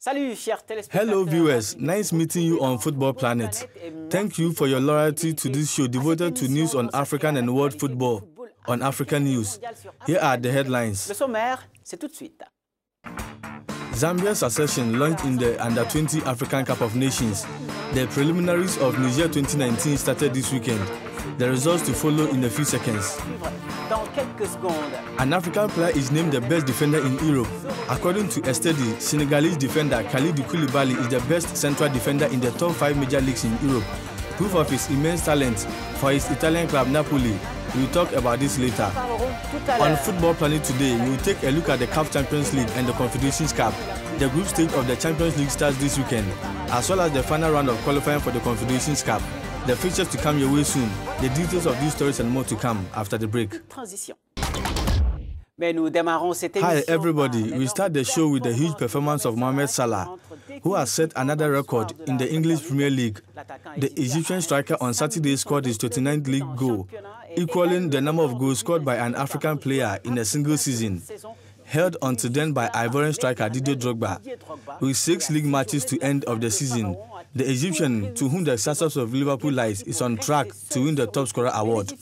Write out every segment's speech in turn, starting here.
Hello viewers, nice meeting you on Football Planet. Thank you for your loyalty to this show devoted to news on African and world football on Africanews. Here are the headlines. Zambia's accession launched in the Under-20 African Cup of Nations. The preliminaries of Niger 2019 started this weekend. The results to follow in a few seconds. An African player is named the best defender in Europe. According to a study, Senegalese defender Kalidou Koulibaly is the best central defender in the top 5 major leagues in Europe. Proof of his immense talent for his Italian club Napoli. We'll talk about this later. On Football Planet today, we'll take a look at the CAF Champions League and the Confederations Cup. The group stage of the Champions League starts this weekend, as well as the final round of qualifying for the Confederations Cup. The fixtures to come your way soon. The details of these stories and more to come after the break. Hi everybody, we start the show with the huge performance of Mohamed Salah, who has set another record in the English Premier League. The Egyptian striker on Saturday scored his 29th league goal, equaling the number of goals scored by an African player in a single season, held until then by Ivorian striker Didier Drogba. With 6 league matches to end of the season, the Egyptian, to whom the success of Liverpool lies, is on track to win the top scorer award.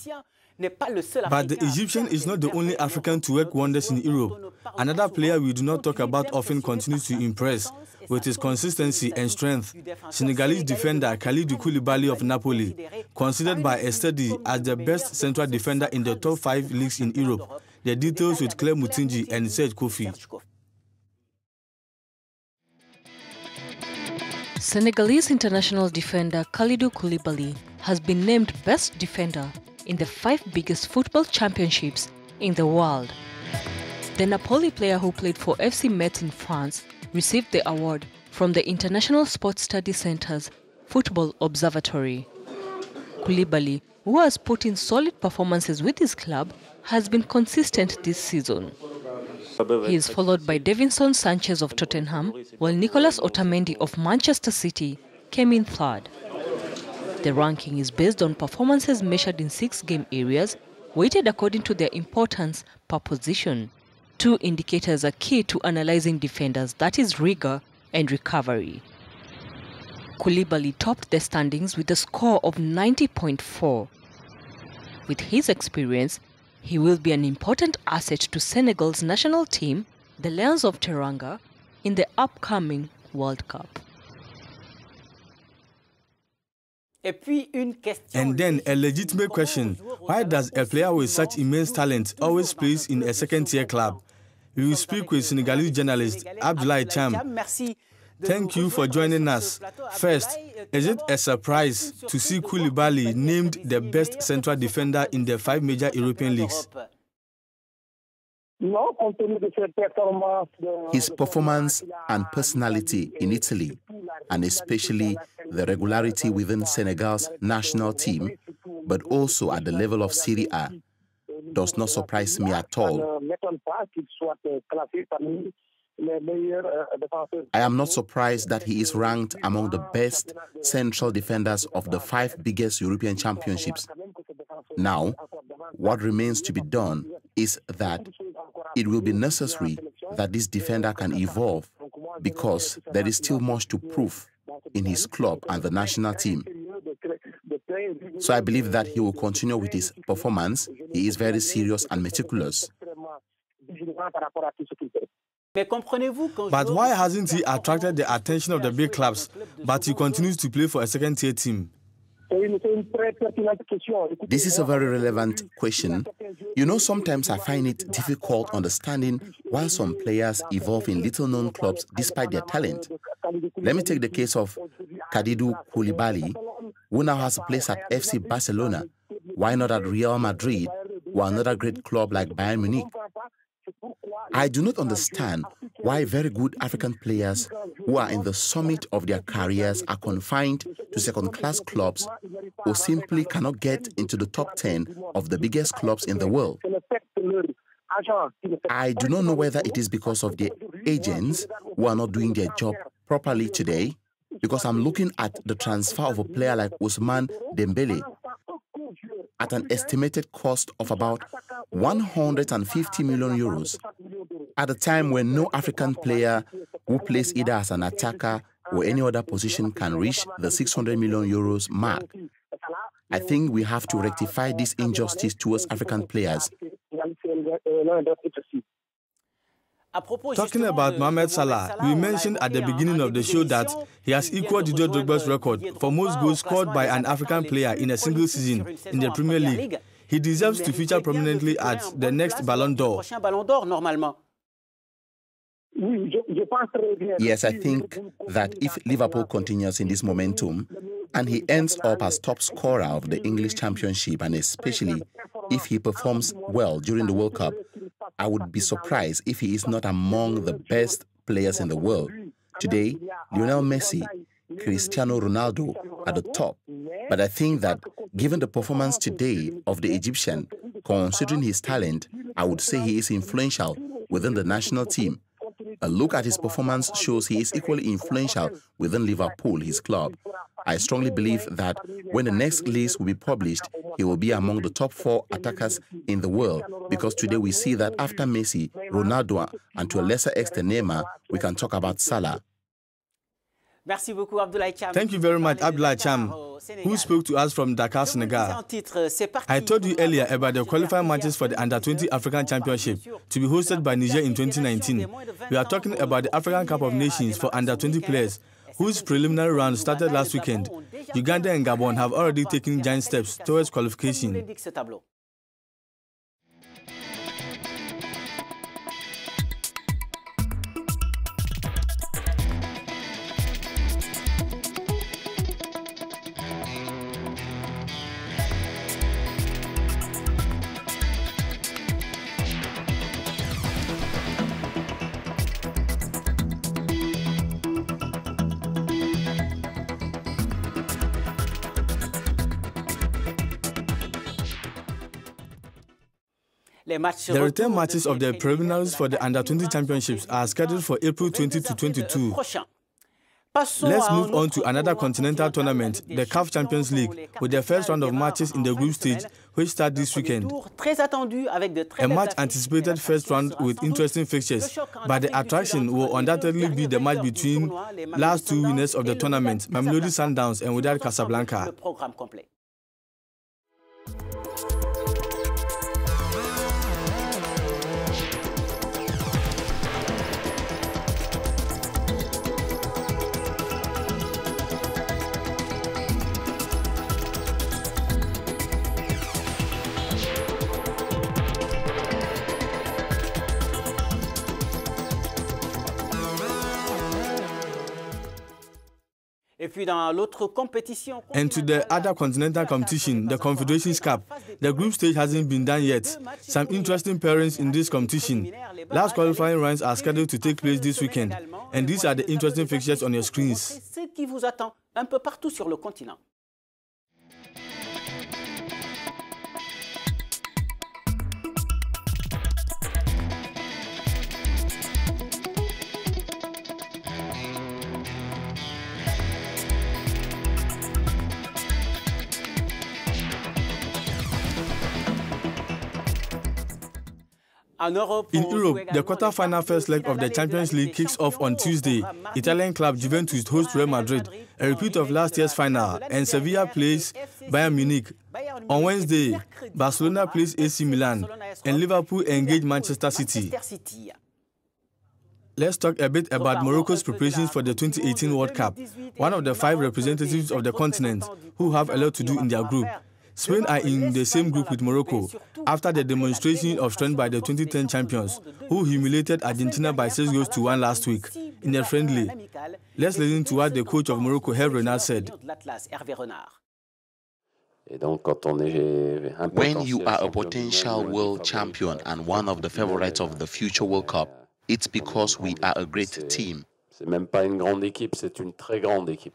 But the Egyptian is not the only African to work wonders in Europe. Another player we do not talk about often continues to impress with his consistency and strength. Senegalese defender Kalidou Koulibaly of Napoli, considered by a study as the best central defender in the top 5 leagues in Europe. The details with Claire Mutinji and Serge Kofi. Senegalese international defender Kalidou Koulibaly has been named best defender in the 5 biggest football championships in the world. The Napoli player, who played for FC Metz in France, received the award from the International Sports Study Centre's Football Observatory. Koulibaly, who has put in solid performances with his club, has been consistent this season. He is followed by Davinson Sanchez of Tottenham, while Nicolas Otamendi of Manchester City came in third. The ranking is based on performances measured in 6 game areas, weighted according to their importance per position. 2 indicators are key to analyzing defenders, that is rigor and recovery. Koulibaly topped the standings with a score of 90.4. With his experience, he will be an important asset to Senegal's national team, the Lions of Teranga, in the upcoming World Cup. And then a legitimate question: why does a player with such immense talent always play in a second-tier club? We will speak with Senegalese journalist Abdoulaye Cham. Thank you for joining us. First, is it a surprise to see Koulibaly named the best central defender in the 5 major European leagues? His performance and personality in Italy, and especially the regularity within Senegal's national team, but also at the level of Serie A, does not surprise me at all. I am not surprised that he is ranked among the best central defenders of the 5 biggest European championships. Now, what remains to be done is that it will be necessary that this defender can evolve, because there is still much to prove in his club and the national team. So I believe that he will continue with his performance. He is very serious and meticulous. But why hasn't he attracted the attention of the big clubs, but he continues to play for a second-tier team? This is a very relevant question. You know, sometimes I find it difficult understanding why some players evolve in little-known clubs despite their talent. Let me take the case of Kalidou Koulibaly, who now has a place at FC Barcelona. Why not at Real Madrid or another great club like Bayern Munich? I do not understand why very good African players who are in the summit of their careers are confined to second-class clubs or simply cannot get into the top 10 of the biggest clubs in the world. I do not know whether it is because of the agents who are not doing their job properly today, because I'm looking at the transfer of a player like Ousmane Dembele at an estimated cost of about 150 million euros, at a time when no African player who plays either as an attacker or any other position can reach the 600 million euros mark. I think we have to rectify this injustice towards African players. Talking about Mohamed Salah, we mentioned at the beginning of the show that he has equaled Didier Drogba's record for most goals scored by an African player in a single season in the Premier League. He deserves to feature prominently at the next Ballon d'Or. Yes, I think that if Liverpool continues in this momentum and he ends up as top scorer of the English Championship, and especially if he performs well during the World Cup, I would be surprised if he is not among the best players in the world. Today, Lionel Messi, Cristiano Ronaldo are the top. But I think that given the performance today of the Egyptian, considering his talent, I would say he is influential within the national team. A look at his performance shows he is equally influential within Liverpool, his club. I strongly believe that when the next list will be published, he will be among the top 4 attackers in the world, because today we see that after Messi, Ronaldo, and to a lesser extent Neymar, we can talk about Salah. Thank you very much, Abdoulaye Cham, who spoke to us from Dakar, Senegal. I told you earlier about the qualifying matches for the Under-20 African Championship to be hosted by Niger in 2019. We are talking about the African Cup of Nations for Under-20 players, whose preliminary round started last weekend. Uganda and Gabon have already taken giant steps towards qualification. The return matches of the preliminaries for the Under-20 Championships are scheduled for April 20 to 22. Let's move on to another continental tournament, the CAF Champions League, with the first round of matches in the group stage, which start this weekend. A much anticipated first round with interesting fixtures, but the attraction will undoubtedly be the match between last 2 winners of the tournament, Mamelodi Sundowns and Wydad Casablanca. And to the other continental competition, the Confederations Cup, the group stage hasn't been done yet. Some interesting pairings in this competition. Last qualifying rounds are scheduled to take place this weekend, and these are the interesting fixtures on your screens. In Europe, the quarter-final first leg of the Champions League kicks off on Tuesday. Italian club Juventus hosts Real Madrid, a repeat of last year's final, and Sevilla plays Bayern Munich. On Wednesday, Barcelona plays AC Milan, and Liverpool engage Manchester City. Let's talk a bit about Morocco's preparations for the 2018 World Cup, one of the 5 representatives of the continent who have a lot to do in their group. Spain are in the same group with Morocco after the demonstration of strength by the 2010 champions, who humiliated Argentina by 6-1 last week in a friendly. Let's listen to what the coach of Morocco, Hervé Renard, said. When you are a potential world champion and one of the favorites of the future World Cup, it's because we are a great team. I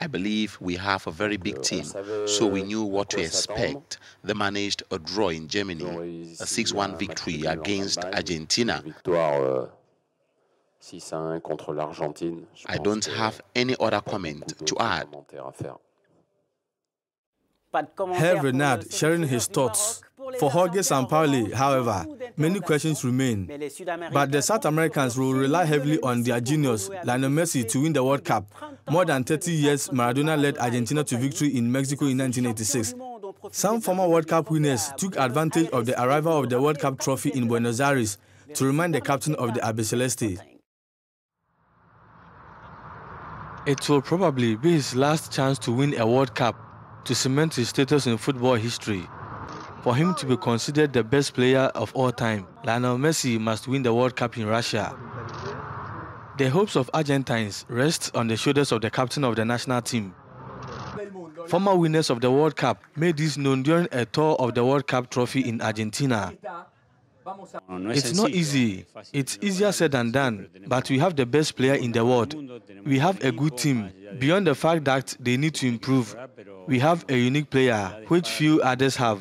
believe we have a very big team, so we knew what to expect. They managed a draw in Germany, a 6-1 victory against Argentina. I don't have any other comment to add. Hervé Renard sharing his thoughts. For Jorge Sampaoli, however, many questions remain. But the South Americans will rely heavily on their genius, Lionel Messi, to win the World Cup. More than 30 years, Maradona led Argentina to victory in Mexico in 1986. Some former World Cup winners took advantage of the arrival of the World Cup trophy in Buenos Aires to remind the captain of the Albiceleste. It will probably be his last chance to win a World Cup to cement his status in football history. For him to be considered the best player of all time, Lionel Messi must win the World Cup in Russia. The hopes of Argentines rest on the shoulders of the captain of the national team. Former winners of the World Cup made this known during a tour of the World Cup trophy in Argentina. It's not easy. It's easier said than done, but we have the best player in the world. We have a good team. Beyond the fact that they need to improve, we have a unique player, which few others have.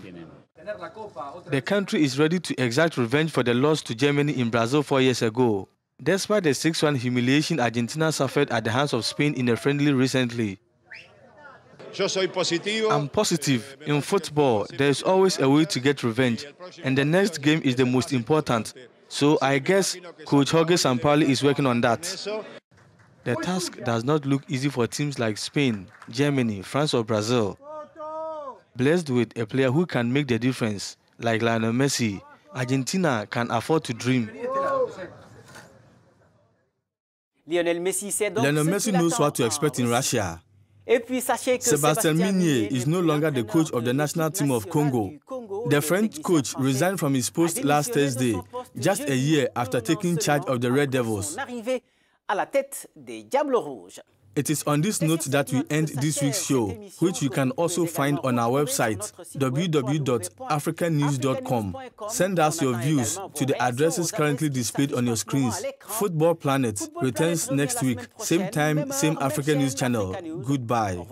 The country is ready to exact revenge for the loss to Germany in Brazil 4 years ago. Despite the 6-1 humiliation Argentina suffered at the hands of Spain in a friendly recently. I'm positive. In football, there is always a way to get revenge, and the next game is the most important. So I guess Coach Jorge Sampaoli is working on that. The task does not look easy for teams like Spain, Germany, France or Brazil. Blessed with a player who can make the difference, like Lionel Messi, Argentina can afford to dream. Lionel Messi knows what to expect in Russia. Sébastien Migné is no longer the coach of the national team of Congo. The French coach resigned from his post last Thursday, just a year after taking charge of the Red Devils. It is on this note that we end this week's show, which you can also find on our website, www.africanews.com. Send us your views to the addresses currently displayed on your screens. Football Planet returns next week, same time, same African News channel. Goodbye.